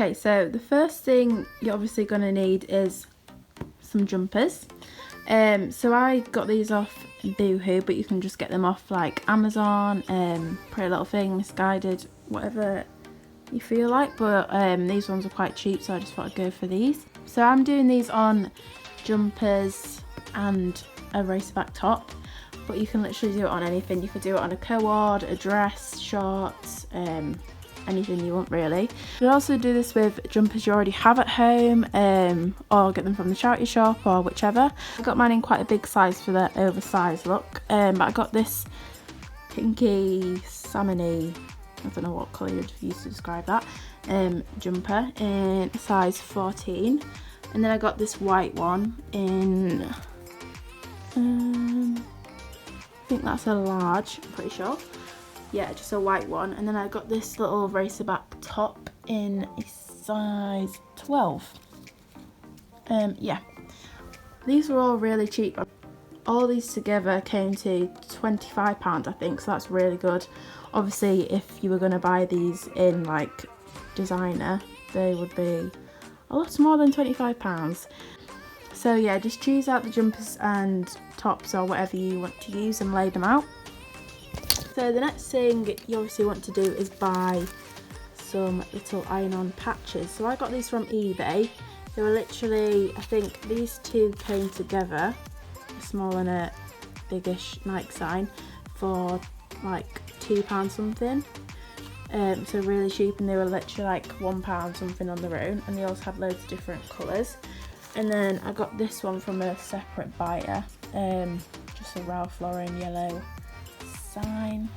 Okay, so the first thing you're obviously going to need is some jumpers. So I got these off Boohoo, but you can just get them off like Amazon, Pretty Little Thing, Misguided, whatever you feel like. But these ones are quite cheap, so I just thought I'd go for these. So I'm doing these on jumpers and a racerback top, but you can literally do it on anything. You could do it on a co-ord, a dress, shorts, anything you want really. You can also do this with jumpers you already have at home, or get them from the charity shop or whichever. I got mine in quite a big size for the oversized look, but I got this pinky salmony, I don't know what colour you'd use to describe that, jumper in a size 14, and then I got this white one in I think that's a large, I'm pretty sure. Yeah, just a white one. And then I got this little racerback top in a size 12. Yeah, these were all really cheap. All these together came to £25, I think, so that's really good. Obviously, if you were going to buy these in like designer, they would be a lot more than £25. So yeah, just choose out the jumpers and tops or whatever you want to use and lay them out. So the next thing you obviously want to do is buy some little iron-on patches. So I got these from eBay. They were literally, I think these two came together, a small and a biggish Nike sign, for like £2 something. So really cheap, and they were literally like £1 something on their own, and they also had loads of different colours. And then I got this one from a separate buyer, just a Ralph Lauren yellow sign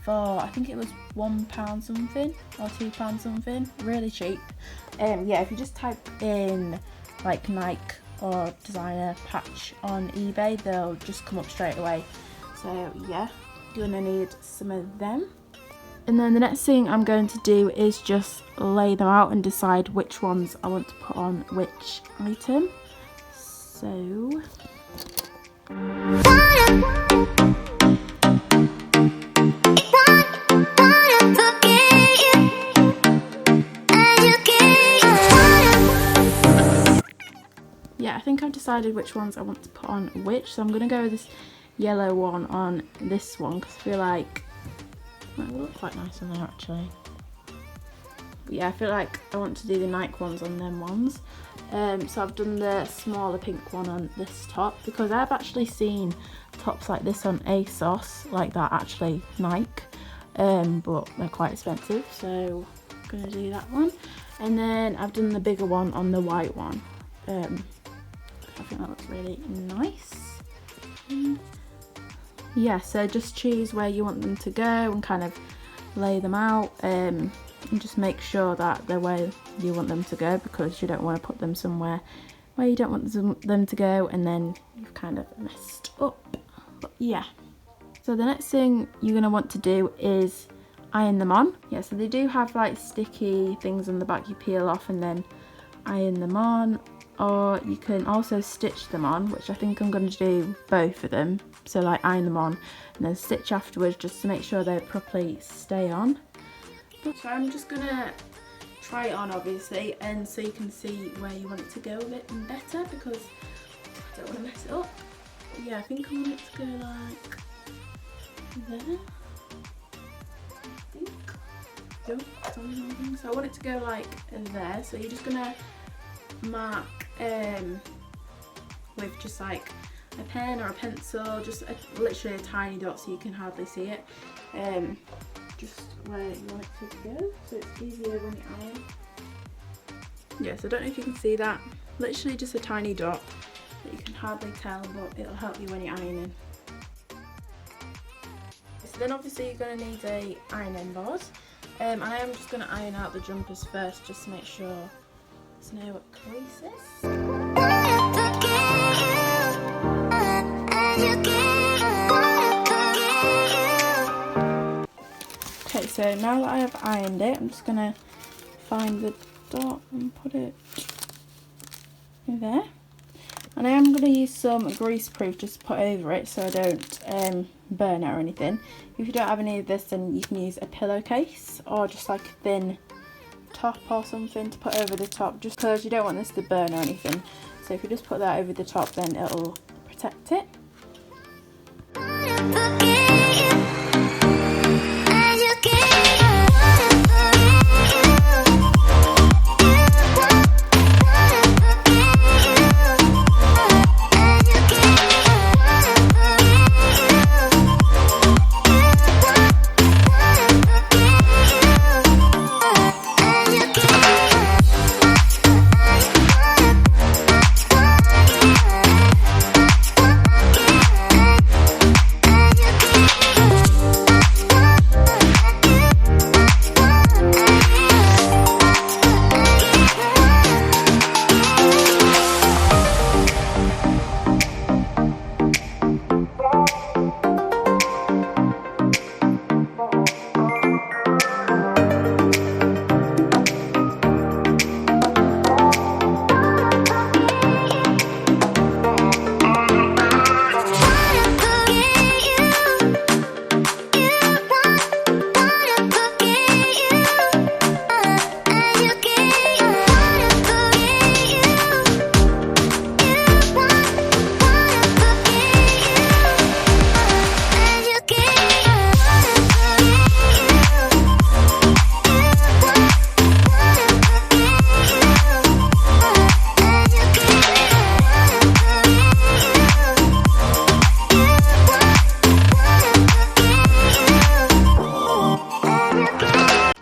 for, I think it was £1 something or £2 something, really cheap. Yeah, if you just type in like Nike or designer patch on eBay, they'll just come up straight away. So yeah, you're gonna need some of them. And then the next thing I'm going to do is just lay them out and decide which ones I want to put on which item. So yeah, I think I've decided which ones I want to put on which, so I'm going to go with this yellow one on this one because I feel like it will look quite nice on there actually. But yeah, I feel like I want to do the Nike ones on them ones. So I've done the smaller pink one on this top because I've actually seen tops like this on ASOS, like that actually Nike, but they're quite expensive, so I'm going to do that one. And then I've done the bigger one on the white one. I think that looks really nice. Yeah, so just choose where you want them to go and kind of lay them out, and just make sure that they're where you want them to go, because you don't want to put them somewhere where you don't want them to go and then you've kind of messed up. But yeah, so the next thing you're going to want to do is iron them on. Yeah, so they do have like sticky things on the back you peel off and then iron them on, or you can also stitch them on, which I think I'm going to do both of them. So like iron them on and then stitch afterwards just to make sure they properly stay on. So I'm just going to try it on obviously, and so you can see where you want it to go a bit better, because I don't want to mess it up. But yeah, I think I want it to go like there. I think. So I want it to go like there. So you're just going to mark with just like a pen or a pencil, just literally a tiny dot so you can hardly see it, just where you want it to go, so it's easier when you iron. Yes, I don't know if you can see that, literally just a tiny dot that you can hardly tell, but it'll help you when you're ironing. So then obviously you're going to need a ironing board, and I am just going to iron out the jumpers first just to make sure there's no creases. Okay, so now that I have ironed it, I'm just going to find the dot and put it there. And I am going to use some grease proof just to put over it so I don't burn it or anything. If you don't have any of this, then you can use a pillowcase or just like a thin top or something to put over the top, just because you don't want this to burn or anything. So if you just put that over the top, then it'll protect it.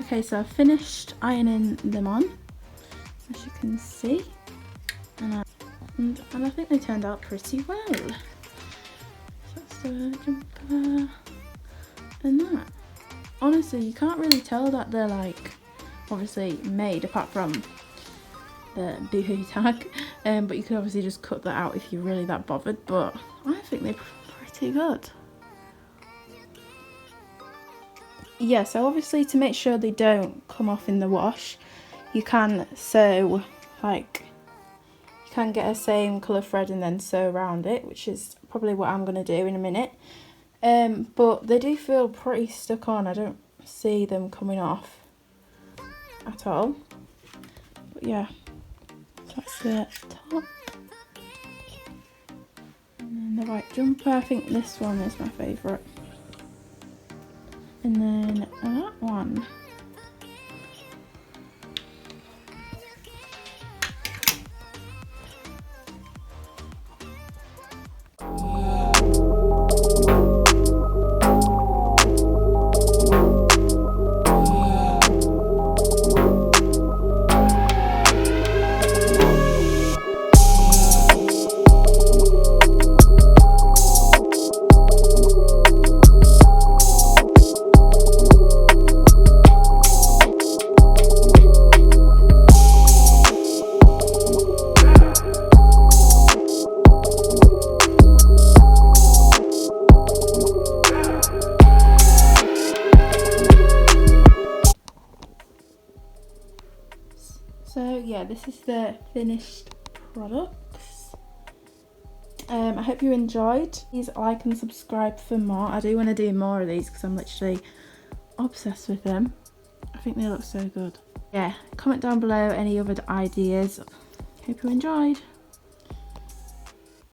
Okay, so I've finished ironing them on, as you can see, and I think they turned out pretty well. So that's the jumper and that. Honestly, you can't really tell that they're like obviously made, apart from the boohoo tag, but you could obviously just cut that out if you're really that bothered, but I think they're pretty good. Yeah, so obviously to make sure they don't come off in the wash, you can sew, like, you can get a same colour thread and then sew around it, which is probably what I'm going to do in a minute. But they do feel pretty stuck on. I don't see them coming off at all. But yeah, that's the top. And then the white jumper, I think this one is my favourite. And then that one. So yeah, this is the finished products. I hope you enjoyed. Please like and subscribe for more. I do want to do more of these because I'm literally obsessed with them. I think they look so good. Yeah, comment down below any other ideas. Hope you enjoyed.